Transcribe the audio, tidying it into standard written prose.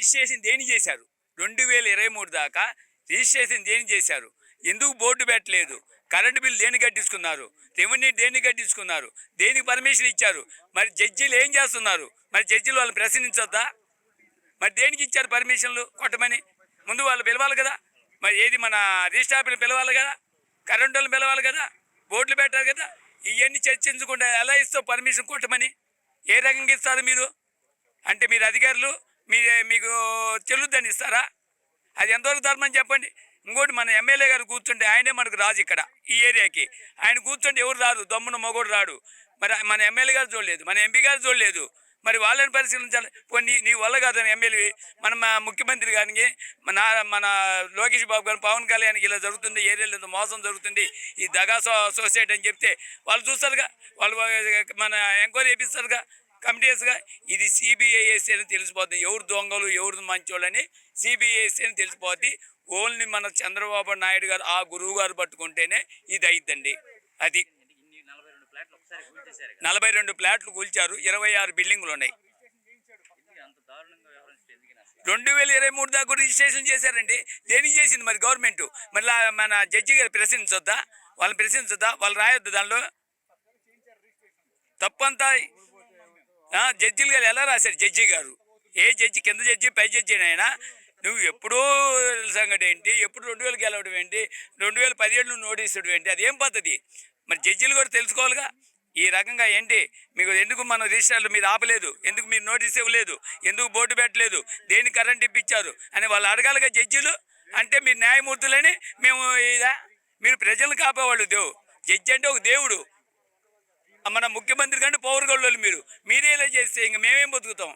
Registration దేని చేశారు? 2023 దాకా రిజిస్ట్రేషన్ దేని చేశారు? ఎందుకు బోర్డు పెట్టలేదు? కరెంటు బిల్లు దేనికి కట్టించుకున్నారు? రెవెన్యూ దేనికి కట్టించుకున్నారు? దేనికి పర్మిషన్ ఇచ్చారు? మరి జడ్జీలు ఏం చేస్తున్నారు? మరి జడ్జీలు వాళ్ళు ప్రశ్నించొద్దా? మరి దేనికి ఇచ్చారు పర్మిషన్లు కొట్టమని? ముందు వాళ్ళు పిలవాలి కదా. మరి ఏది మన రిజిస్ట్రార్ని పిలవాలి కదా, కరెంటు వాళ్ళు పిలవాలి కదా, బోర్డులు పెట్టారు కదా. ఇవన్నీ చర్చించకుండా ఎలా ఇస్తావు పర్మిషన్ కొట్టమని? ఏ రకంగా ఇస్తారు మీరు? అంటే మీరు అధికారులు మీకు చెల్లుద్దని ఇస్తారా? అది ఎంతవరకు ధర్మం చెప్పండి. ఇంకోటి మన ఎమ్మెల్యే గారు కూర్చుంటే ఆయనే మనకు రాజు ఇక్కడ ఈ ఏరియాకి. ఆయన కూర్చుంటే ఎవరు రారు, దమ్మున మగోడు రాడు. మరి మన ఎమ్మెల్యే గారు చూడలేదు, మన ఎంపీ గారు చూడలేదు. మరి వాళ్ళని పరిశీలించాలి. నీ వల్ల కాదని ఎమ్మెల్యే మన ముఖ్యమంత్రి గారికి మన లోకేష్ బాబు గారు పవన్ కళ్యాణ్కి ఇలా జరుగుతుంది, ఏరియాలో ఇంత మోసం జరుగుతుంది, ఈ దగా సొసైటీ అని చెప్తే వాళ్ళు చూస్తారుగా, వాళ్ళు మన ఎంక్వైరీ చేపిస్తారుగా కమిటీస్గా. ఇది సిబిఐఎస్సీ అని తెలిసిపోతుంది ఎవరు దొంగలు ఎవరు మంచోళ్ళని. సిబిఐఎస్సీ అని తెలిసిపోద్ది. ఓన్లీ మన చంద్రబాబు నాయుడు గారు ఆ గురువు గారు పట్టుకుంటేనే ఇది అయిద్దండి. అది 42 ఫ్లాట్లు కూల్చారు, 26 బిల్డింగులు ఉన్నాయి. 2023 దాకా రిజిస్ట్రేషన్ చేశారండి. దేనికి చేసింది మరి గవర్నమెంట్? మళ్ళీ మన జడ్జి గారు ప్రశ్నించొద్దా? వాళ్ళని ప్రశ్నించొద్దా? వాళ్ళు రాయొద్దు దానిలో తప్పంతా. జడ్జిలు గారు ఎలా రాశారు? జడ్జి గారు ఏ జడ్జి? కింద జడ్జి పై జడ్జి అయినా నువ్వు ఎప్పుడూ సంగతి ఏంటి? ఎప్పుడు 2000 గెలవడం ఏంటి? 2017 నోటీస్ ఇవ్వడం ఏంటి? అదేం పద్ధతి? మరి జడ్జిలు కూడా తెలుసుకోవాలిగా. ఈ రకంగా ఏంటి మీకు? ఎందుకు మన రిజిస్టర్లు మీరు ఆపలేదు? ఎందుకు మీరు నోటీస్ ఇవ్వలేదు? ఎందుకు బోర్డు పెట్టలేదు? దేని కరెంట్ ఇప్పించారు అని వాళ్ళు అడగాలిగా జడ్జిలు. అంటే మీరు న్యాయమూర్తులని మేము ఇదా? మీరు ప్రజలను కాపేవాళ్ళు. జడ్జి అంటే ఒక దేవుడు. మన ముఖ్యమంత్రి కంటే పౌరుగోళ్ళు మీరే ఇలా చేస్తే ఇంక మేమేం బతుకుతాం?